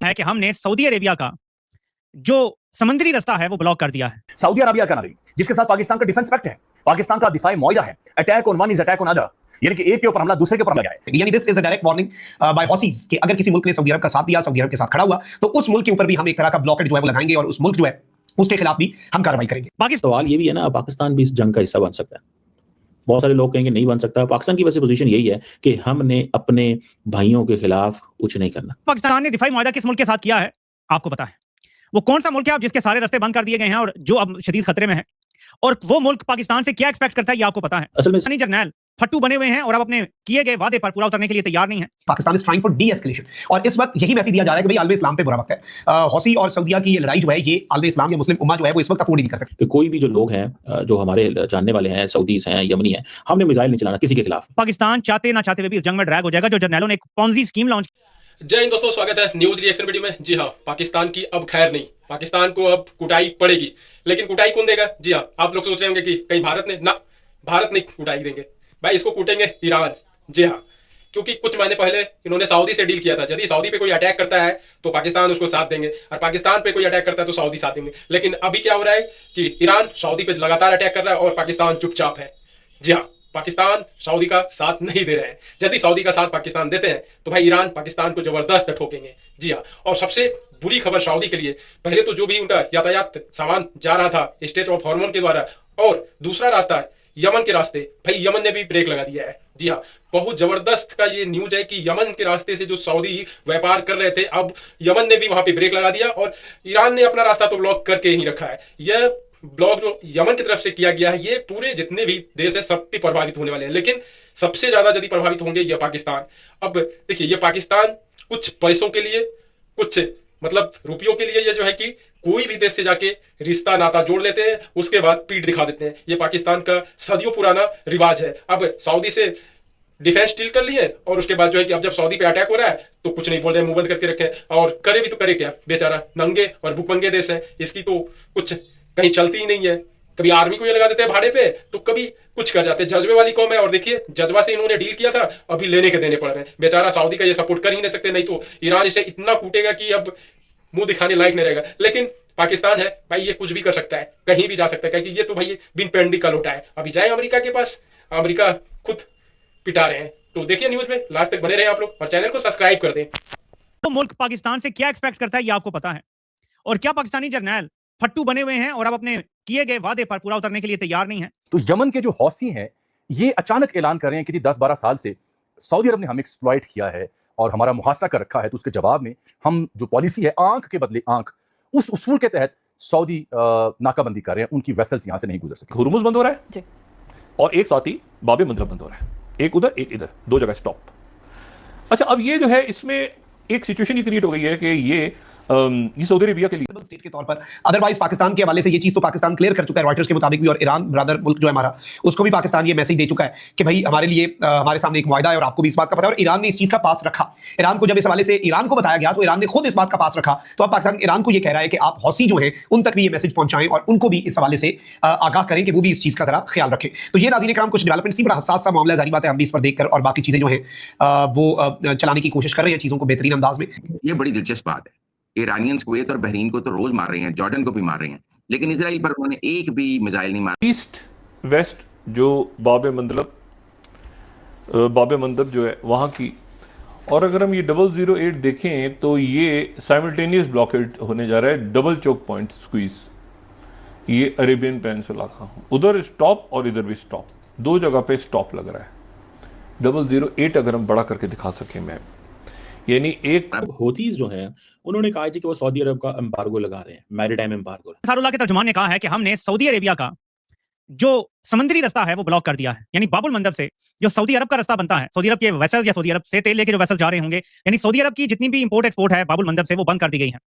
है कि हमने सऊदी अरेबिया का जो समुद्री रास्ता है वो ब्लॉक कर दिया है। सऊदी अरेबिया का नागरिक जिसके साथ पाकिस्तान का डिफेंस पैक्ट है, पाकिस्तान का दिफाई मुआहिदा है, attack on one is attack on other, यानी कि एक के ऊपर हमला दूसरे के ऊपर हमला है। यानी this is a direct warning by Houthis कि अगर किसी मुल्क ने सऊदी अरब का साथ दिया, सऊदी अरब के साथ खड़ा हुआ, तो उस मुल्क के ऊपर भी हम एक तरह का ब्लॉकेट जो है वो लगाएंगे और उस मुल्क जो है उसके खिलाफ भी हम कार्रवाई करेंगे। पाकिस्तान सवाल ये भी है ना, पाकिस्तान भी इस जंग का हिस्सा बन सकता है। बहुत सारे लोग कहेंगे नहीं बन सकता। पाकिस्तान की वैसे पोजीशन यही है कि हमने अपने भाइयों के खिलाफ कुछ नहीं करना। पाकिस्तान ने दिफाई मुआहिदा किस मुल्क के साथ किया है आपको पता है? वो कौन सा मुल्क है जिसके सारे रास्ते बंद कर दिए गए हैं और जो अब शदीद खतरे में है, और वो मुल्क पाकिस्तान से क्या एक्सपेक्ट करता है ये आपको पता है? असल में जर्नैल फट्टू बने हुए हैं और अब अपने किए गए वादे पर पूरा उतरने के लिए तैयार नहीं है। Pakistan is trying for de escalation, और इस वक्त यही मैसेज दिया जा रहा है कि भाई आलम इस्लाम पे बुरा वक्त है। हौसी और सऊदिया की ये लड़ाई जो है, ये आलम इस्लाम या मुस्लिम उम्मा जो है वो इस वक्त अफोर्ड नहीं कर सकते। कि कोई भी जो लोग हैं जो हमारे जानने वाले हैं, सऊदीज हैं, यमनी हैं, हमने मिसाइल नहीं चलाना किसी के खिलाफ। पाकिस्तान चाहते ना चाहते हुए भी इस जंग में ड्रैग हो जाएगा। जो जर्नैलों ने एक पॉन्जी स्कीम लॉन्च। जय हिंद दोस्तों, स्वागत है न्यूज रिएक्शन वीडियो में। जी हाँ, पाकिस्तान की अब खैर नहीं, पाकिस्तान को अब कुटाई पड़ेगी। लेकिन कुटाई कौन देगा? जी हाँ, आप लोग सोच रहे होंगे कि कहीं भारत ने, ना, भारत नहीं कुटाई देंगे भाई, इसको कूटेंगे ईरान। जी हाँ, क्योंकि कुछ महीने पहले इन्होंने सऊदी से डील किया था, यदि सऊदी पे कोई अटैक करता है तो पाकिस्तान उसको साथ देंगे, और पाकिस्तान पे कोई अटैक करता है तो सऊदी साथ देंगे। लेकिन अभी क्या हो रहा है कि ईरान सऊदी पे लगातार अटैक कर रहा है और पाकिस्तान चुपचाप है। जी हाँ, पाकिस्तान सऊदी का साथ नहीं दे रहे हैं। यदि सऊदी का साथ पाकिस्तान देते हैं तो भाई ईरान पाकिस्तान को जबरदस्त ठोकेंगे। जी हाँ, और सबसे बुरी खबर सऊदी के लिए, पहले तो जो भी उनका यातायात सामान जा रहा था स्ट्रेट ऑफ हॉर्मोन के द्वारा, और दूसरा रास्ता है यमन के रास्ते, भाई यमन ने भी ब्रेक लगा दिया है। जी हाँ, बहुत जबरदस्त का ये न्यूज है कि यमन के रास्ते से जो सऊदी व्यापार कर रहे थे, अब यमन ने भी वहां पे ब्रेक लगा दिया, और ईरान ने अपना रास्ता तो ब्लॉक करके ही रखा है। यह ब्लॉक जो यमन की तरफ से किया गया है, ये पूरे जितने भी देश है सब पे प्रभावित होने वाले हैं, लेकिन सबसे ज्यादा यदि प्रभावित होंगे यह पाकिस्तान। अब देखिए, ये पाकिस्तान कुछ पैसों के लिए, कुछ मतलब रुपयों के लिए, ये जो है कि कोई भी देश से जाके रिश्ता नाता जोड़ लेते हैं, उसके बाद पीठ दिखा देते हैं। ये पाकिस्तान का सदियों पुराना रिवाज है। अब सऊदी से डिफेंस डील कर लिए और उसके बाद जो है कि अब जब सऊदी पे अटैक हो रहा है तो कुछ नहीं बोल रहे, मुंह बंद करके रखे, और करे भी तो करे क्या, बेचारा नंगे और भुखमंगे देश है, इसकी तो कुछ कहीं चलती ही नहीं है। कभी आर्मी को ये लगा देते हैं भाड़े पे, तो कभी कुछ कर जाते हैं। जज्बे वाली कौम है, और देखिए जज्बा से इन्होंने डील किया था, अभी लेने के देने पड़ रहे हैं। बेचारा सऊदी का ये सपोर्ट कर ही नहीं सकते, नहीं तो ईरान इसे इतना कूटेगा कि अब मुंह दिखाने लायक नहीं रहेगा। लेकिन पाकिस्तान है भाई, ये कुछ भी कर सकता है, कहीं भी जा सकता है, क्योंकि ये तो भाई बिन पेंडी का लोटा है। अभी जाए अमेरिका के पास, अमेरिका खुद पिटा रहे हैं। तो देखिए न्यूज में लास्ट तक बने रहे आप लोग, और चैनल को सब्सक्राइब कर दें। तो मुल्क पाकिस्तान से क्या एक्सपेक्ट करता है ये आपको पता है? और क्या पाकिस्तानी जर्नैल फट्टू बने हुए हैं और अब अपने किए गए वादे पर पूरा उतरने के लिए तैयार नहीं है? तो यमन के जो हौसी हैं, ये अचानक ऐलान कर रहे हैं कि 10-12 साल से सऊदी अरब ने हमें एक्सप्लॉइट किया है और हमारा मुहासरा कर रखा है, तो उसके जवाब में हम जो पॉलिसी है, आंख के बदले आंख, उस उसूल के तहत सऊदी नाकाबंदी कर रहे हैं, उनकी वेसल्स यहां से नहीं गुजर सकती। हुर्मुज बंद हो रहा है और एक साथ ही बाब मंदब बंद हो रहा है, एक उधर एक इधर, दो जगह स्टॉप। अच्छा, अब ये जो है, इसमें एक सिचुएशन ये क्रिएट हो गई है कि ये सऊदी अरेबिया के लिए स्टेट के तौर पर, अदरवाइज पाकिस्तान के हवाले से ये चीज तो पाकिस्तान क्लियर कर चुका है रॉयटर्स के मुताबिक भी, और ईरान ब्रदर मुल्क जो है हमारा, उसको भी पाकिस्तान ये मैसेज दे चुका है कि भाई हमारे लिए हमारे सामने एक मुआहिदा है और आपको भी इस बात का पता है। और ईरान ने इस चीज का पास रखा। ईरान को जब इस हवाले से ईरान को बताया गया तो ईरान ने खुद इस बात का पास रखा। तो अब पाकिस्तान ईरान को ये कह रहा है कि आप हौसी जो है उन तक भी ये मैसेज पहुंचाएं और उनको भी इस हवाले से आगाह करें कि वो भी इस चीज का जरा ख्याल रखें। तो ये नाज़रीन कराम कुछ डेवलपमेंट्स थी, बड़ा हसास सा मामला, जारी बात है हम भी इस पर देखकर और बाकी चीजें जो है वो चलाने की कोशिश कर रहे हैं चीजों को बेहतरीन अंदाज में। ये बड़ी दिलचस्प बात है। ईरानियंस कुवैत और बहरीन को तो रोज मार रहे हैं, जॉर्डन को भी मार रहे हैं, लेकिन इजराइल पर उन्होंने एक भी मिसाइल नहीं मारा। ईस्ट वेस्ट जो बाब मंदब जो है वहां की, और अगर हम ये 008 देखें तो ये साइमल्टेनियस ब्लॉकेड होने जा रहा है, डबल चोक पॉइंट स्क्वीज। ये अरेबियन पेनिनसुला का उधर स्टॉप और इधर भी स्टॉप, दो जगह पे स्टॉप लग रहा है। 008 अगर हम बड़ा करके दिखा सकें मैप, यानी एक हौतीज जो हैं उन्होंने कहा कि वो सऊदी अरब का एम्बार्गो लगा रहे हैं, मैरीटाइम एम्बार्गो। अंसारुल्लाह के तर्जुमान ने कहा है कि हमने सऊदी अरेबिया का जो समुद्री रास्ता है वो ब्लॉक कर दिया है। यानी बाबुल मंदब से जो सऊदी अरब का रास्ता बनता है, सऊदी अरब के वेसल्स या सऊदी अरब से तेल लेके जो वेसल जा रहे होंगे, यानी सऊदी अरब की जितनी भी इंपोर्ट एक्सपोर्ट है बाबुल मंदब से, वो बंद कर दी गई है।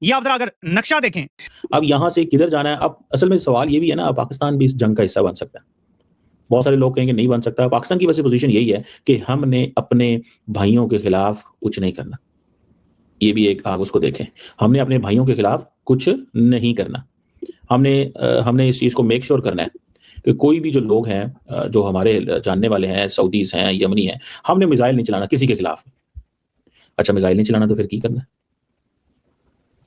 ये आप जरा अगर नक्शा देखें, अब यहां से किधर जाना है। अब असल में सवाल ये भी है ना, पाकिस्तान भी इस जंग का हिस्सा बन सकता है। बहुत सारे लोग कहेंगे नहीं बन सकता। पाकिस्तान की वैसे पोजीशन यही है कि हमने अपने भाइयों के खिलाफ कुछ नहीं करना। ये भी एक आप उसको देखें, हमने अपने भाइयों के खिलाफ कुछ नहीं करना। हमने इस चीज को मेक श्योर करना है कि कोई भी जो लोग हैं जो हमारे जानने वाले हैं, सऊदीज हैं, यमनी हैं, हमने मिसाइल नहीं चलाना किसी के खिलाफ। अच्छा मिसाइल नहीं चलाना तो फिर की करना है?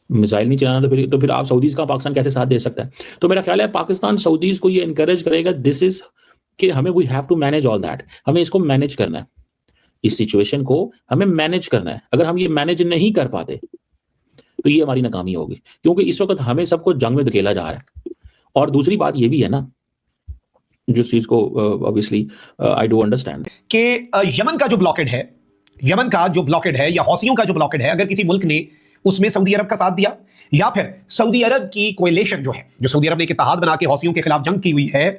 मिसाइल नहीं चलाना तो फिर आप सऊदीज का पाकिस्तान कैसे साथ दे सकता है? तो मेरा ख्याल है पाकिस्तान सऊदीज को ये इनकरेज करेगा, दिस इज कि हमें we have to manage all that, हमें इसको मैनेज करना है, इस सिचुएशन को हमें मैनेज करना है। अगर हम ये मैनेज नहीं कर पाते तो ये हमारी नाकामी होगी, क्योंकि इस वक्त हमें सबको जंग में धकेला जा रहा है। और दूसरी बात ये भी है ना, जिस चीज को ऑब्वियसली आई डू अंडरस्टैंड कि यमन का जो ब्लॉकेड है, यमन का जो ब्लॉकेड है या हौसियों का जो ब्लॉकेड है, अगर किसी मुल्क ने उसमें सऊदी अरब का साथ दिया या फिर सऊदी अरब की कोएलिशन जो है, जो सऊदी अरब ने एक इत्तेहाद बना के हौसियों के खिलाफ जंग की हुई है,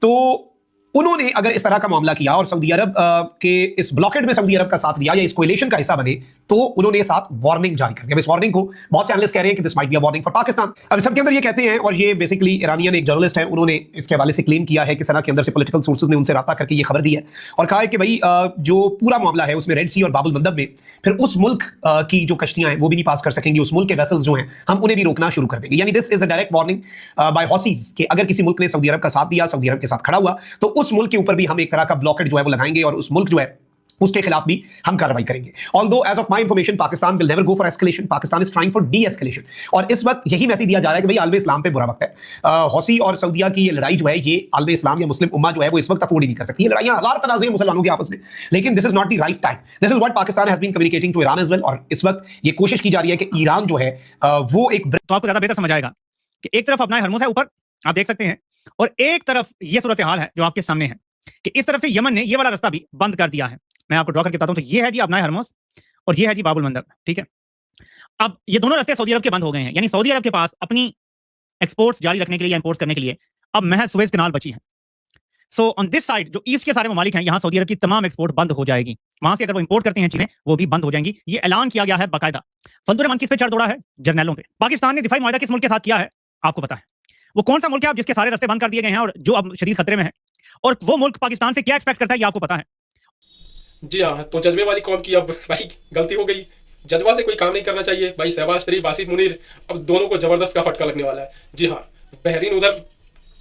तो उन्होंने अगर इस तरह का मामला किया और सऊदी अरब के इस ब्लॉकेड में सऊदी अरब का साथ दिया या इस कोएलिशन का हिस्सा बने, तो उन्होंने साथ वार्निंग जारी कर दी। अब इस वार्निंग को बहुत से एनालिस्ट कह रहे हैं कि this might be a warning for Pakistan. अब सबके अंदर ये कहते हैं, और ये बेसिकली ईरानियन एक जर्नलिस्ट है, उन्होंने इसके हवाले से क्लेम किया है कि सना के अंदर से पॉलिटिकल सोर्सेज ने उनसे राब्ता करके ये खबर दी है और कहा है कि भाई जो पूरा मामला है उसमें रेड सी और बाबुल मंदब में फिर उस मुल्क की जो कश्तियां हैं वो भी नहीं पास कर सकेंगी, उस मुल्क के वेसल्स जो हैं हम उन्हें भी रोकना शुरू कर देंगे। यानी this is a direct warning by Houthis कि अगर किसी मुल्क ने सऊदी अरब का साथ दिया, सऊदी अरब के साथ खड़ा हुआ, तो उस मुल्क के ऊपर भी हम एक तरह का ब्लॉकेड जो है वो लगाएंगे और उस मुल्क जो है उसके खिलाफ भी हम कार्रवाई करेंगे। Although as of my information Pakistan will never go for escalation, Pakistan is trying for de escalation. और इस वक्त यही मैसेज दिया जा रहा है कि भाई आलम इस्लाम पे बुरा वक्त है। हौसी और सऊदिया की ये लड़ाई जो है, ये आलम इस्लाम या मुस्लिम उम्मा जो है वो इस वक्त अफोर्ड ही नहीं कर सकती। ये लड़ाइयां हजार तनाज़े मुसलमानों के आपस में, लेकिन this is not the right time. This is what Pakistan has been communicating to Iran as well. और इस वक्त ये कोशिश की जा रही है कि ईरान जो है वो एक, तो आपको ज्यादा बेहतर समझ आएगा कि एक तरफ अपना हरमुज है ऊपर, आप देख सकते हैं, और एक तरफ ये सूरत हाल है जो आपके सामने है कि इस तरफ से यमन ने ये वाला रास्ता भी बंद कर दिया है। मैं आपको ड्रॉ करके बताता हूं, तो ये है जी अपना हरमुज और ये है जी बाबुल मंदब, ठीक है। अब ये दोनों रास्ते सऊदी अरब के बंद हो गए हैं, यानी सऊदी अरब के पास अपनी एक्सपोर्ट्स जारी रखने के लिए या इंपोर्ट्स करने के लिए अब महज सुएज कैनाल बची है। सो ऑन दिस साइड जो ईस्ट के सारे ममालिक हैं, यहाँ सऊदी अरब की तमाम एक्सपोर्ट बंद हो जाएगी, वहां से अगर वो इंपोर्ट करते हैं चीजें वो भी बंद हो जाएंगी। ये ऐलान किया गया है बाकायदा। फंदुर किस पे चढ़ दौड़ा है? जर्नैलों पे। पाकिस्तान ने दिफाई मुआहदा किस मुल्क के साथ किया है आपको पता है? वो कौन सा मुल्क है जिसके सारे रास्ते बंद कर दिए गए हैं और जो अब शदीद खतरे में है, और वो मुल्क पाकिस्तान से क्या एक्सपेक्ट करता है ये आपको पता है? जी हाँ, तो जज्बे वाली कौम की अब भाई गलती हो गई। जज्बा से कोई काम नहीं करना चाहिए भाई। शहबाज शरीफ, आसिफ मुनीर, अब दोनों को जबरदस्त का फटका लगने वाला है। जी हाँ, बहरीन उधर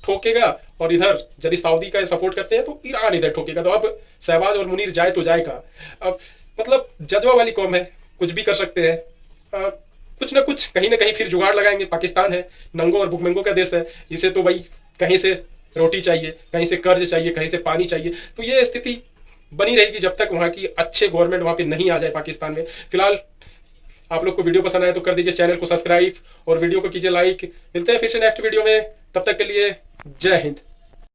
ठोकेगा और इधर यदि सऊदी का सपोर्ट करते हैं तो ईरान इधर ठोकेगा। तो अब शहबाज और मुनीर जाए तो जाएगा। अब मतलब जज्बा वाली कौम है, कुछ भी कर सकते हैं। कुछ ना कुछ कहीं ना कहीं फिर जुगाड़ लगाएंगे। पाकिस्तान है, नंगों और भुखमंगों का देश है, इसे तो भाई कहीं से रोटी चाहिए, कहीं से कर्ज चाहिए, कहीं से पानी चाहिए। तो ये स्थिति बनी रहेगी जब तक वहाँ की अच्छे गवर्नमेंट वहाँ पे नहीं आ जाए पाकिस्तान में। फिलहाल आप लोग को वीडियो पसंद आए तो कर दीजिए चैनल को सब्सक्राइब और वीडियो को कीजिए लाइक। मिलते हैं फिर से नेक्स्ट वीडियो में, तब तक के लिए जय हिंद।